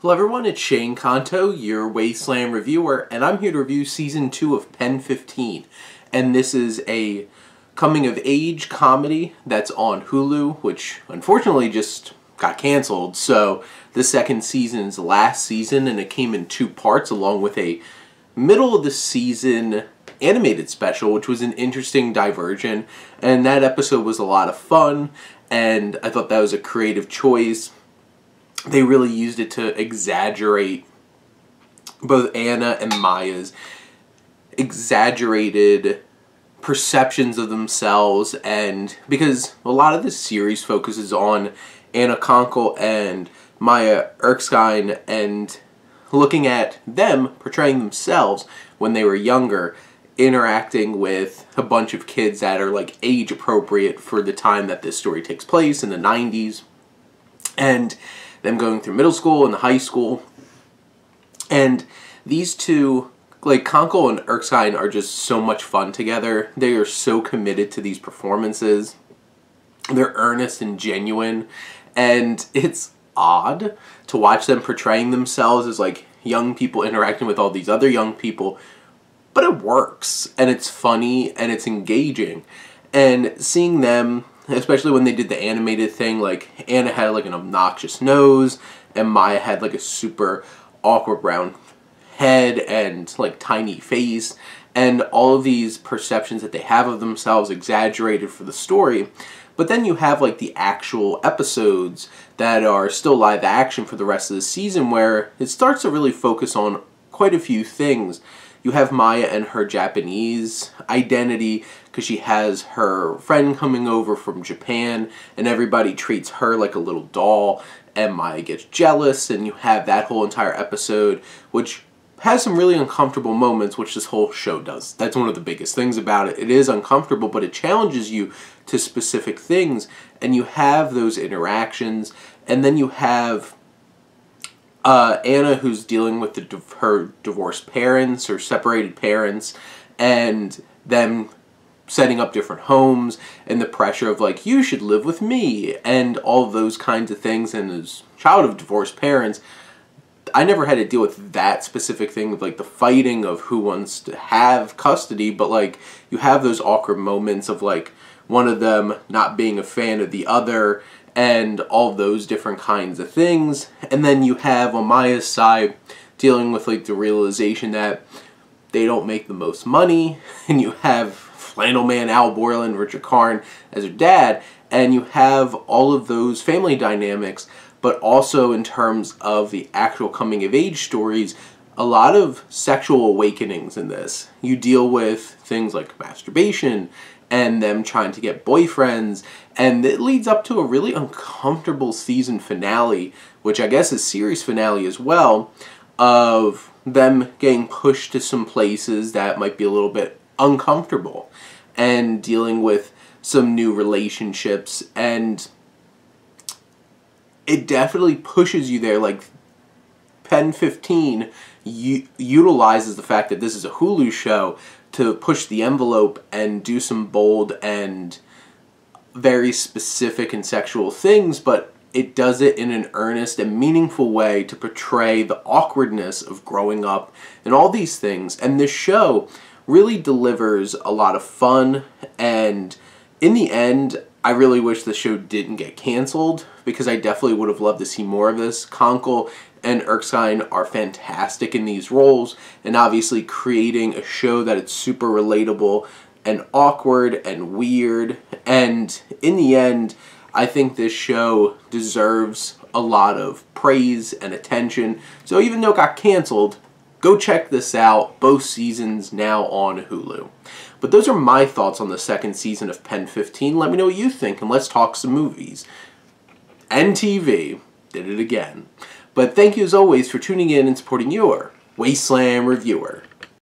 Hello everyone, it's Shane Kanto, your Wasteland reviewer, and I'm here to review Season 2 of PEN15. And this is a coming-of-age comedy that's on Hulu, which unfortunately just got canceled. So the second season is the last season, and it came in 2 parts along with a middle-of-the-season animated special, which was an interesting diversion. And that episode was a lot of fun, and I thought that was a creative choice. They really used it to exaggerate both Anna and Maya's exaggerated perceptions of themselves, and because a lot of this series focuses on Anna Konkle and Maya Erskine and looking at them portraying themselves when they were younger, interacting with a bunch of kids that are like age appropriate for the time that this story takes place in the 90s, and them going through middle school and the high school. And these two, like Konkle and Erskine, are just so much fun together. They are so committed to these performances. They're earnest and genuine, and it's odd to watch them portraying themselves as like young people interacting with all these other young people, but it works, and it's funny, and it's engaging. And seeing them, especially when they did the animated thing, like Anna had like an obnoxious nose and Maya had like a super awkward brown head and like tiny face, and all of these perceptions that they have of themselves exaggerated for the story. But then you have like the actual episodes that are still live action for the rest of the season, where it starts to really focus on quite a few things. You have Maya and her Japanese identity, because she has her friend coming over from Japan, and everybody treats her like a little doll, and Maya gets jealous, and you have that whole entire episode, which has some really uncomfortable moments, which this whole show does. That's one of the biggest things about it. It is uncomfortable, but it challenges you to specific things, and you have those interactions, and then you have Anna, who's dealing with her divorced parents or separated parents, and them setting up different homes, and the pressure of like, you should live with me, and all of those kinds of things. And as a child of divorced parents, I never had to deal with that specific thing of like the fighting of who wants to have custody, but like you have those awkward moments of like one of them not being a fan of the other, and all those different kinds of things. And then you have on Maya's side dealing with like the realization that they don't make the most money, and you have Flannel Man Al Borland, Richard Karn as her dad, and you have all of those family dynamics, but also in terms of the actual coming of age stories, a lot of sexual awakenings in this. You deal with things like masturbation and them trying to get boyfriends, and it leads up to a really uncomfortable season finale, which I guess is series finale as well, of them getting pushed to some places that might be a little bit uncomfortable, and dealing with some new relationships. And it definitely pushes you there. Like PEN15 utilizes the fact that this is a Hulu show to push the envelope and do some bold and very specific and sexual things, but it does it in an earnest and meaningful way to portray the awkwardness of growing up and all these things. And this show really delivers a lot of fun, and in the end, I really wish the show didn't get canceled, because I definitely would have loved to see more of this. Konkle and Erskine are fantastic in these roles, and obviously creating a show that it's super relatable and awkward and weird. And in the end, I think this show deserves a lot of praise and attention. So even though it got canceled, go check this out. Both seasons now on Hulu. But those are my thoughts on the second season of PEN15. Let me know what you think, and let's talk some movies. And TV did it again. But thank you as always for tuning in and supporting your Wasteland reviewer.